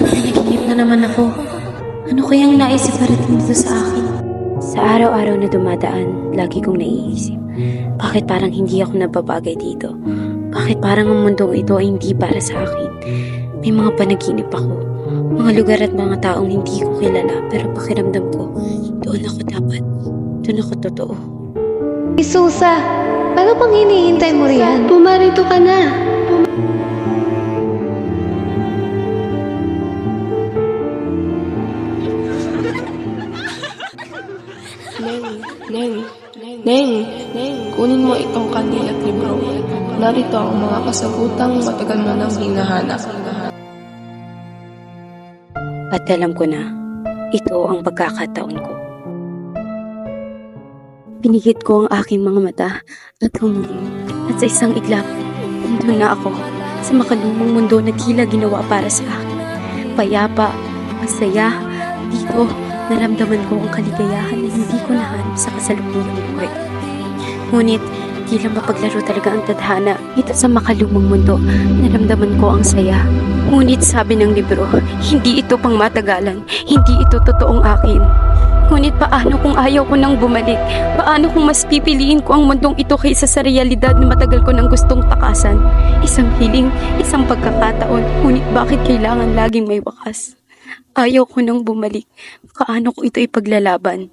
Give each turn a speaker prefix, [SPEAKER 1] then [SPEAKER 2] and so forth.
[SPEAKER 1] Nanaginip na naman ako. Ano kayang naisiparating dito sa akin? Sa araw-araw na dumadaan, lagi kong naiisip. Bakit parang hindi ako nababagay dito? Bakit parang ang mundong ito ay hindi para sa akin? May mga panaginip ako. Mga lugar at mga taong hindi ko kilala, pero pakiramdam ko, doon ako dapat. Doon ako totoo.
[SPEAKER 2] Isusa, paano pang hinihintay mo riyan? Pumarito ka na.
[SPEAKER 3] Neng, kunin mo itong kandil at libro. Narito ang mga kasagutang matagal mo nang hinahanap.
[SPEAKER 1] At alam ko na, ito ang pagkakataon ko. Pinigit ko ang aking mga mata at humuli. At sa isang iglap, nandun na ako sa makalumang mundo na tila ginawa para sa akin. Payapa, masaya, dito naramdaman ko ang kaligayahan na hindi ko nahanap sa kasalukuyang buhay. Ngunit, tila mapaglaro talaga ang tadhana dito sa makalumang mundo. Naramdaman ko ang saya. Ngunit sabi ng libro, hindi ito pang matagalan, hindi ito totoong akin. Ngunit paano kung ayaw ko nang bumalik? Paano kung mas pipiliin ko ang mundong ito kaysa sa realidad na matagal ko nang gustong takasan? Isang hiling, isang pagkakataon, ngunit bakit kailangan laging may wakas? Ayaw ko nang bumalik. Paano ko ito ipaglalaban?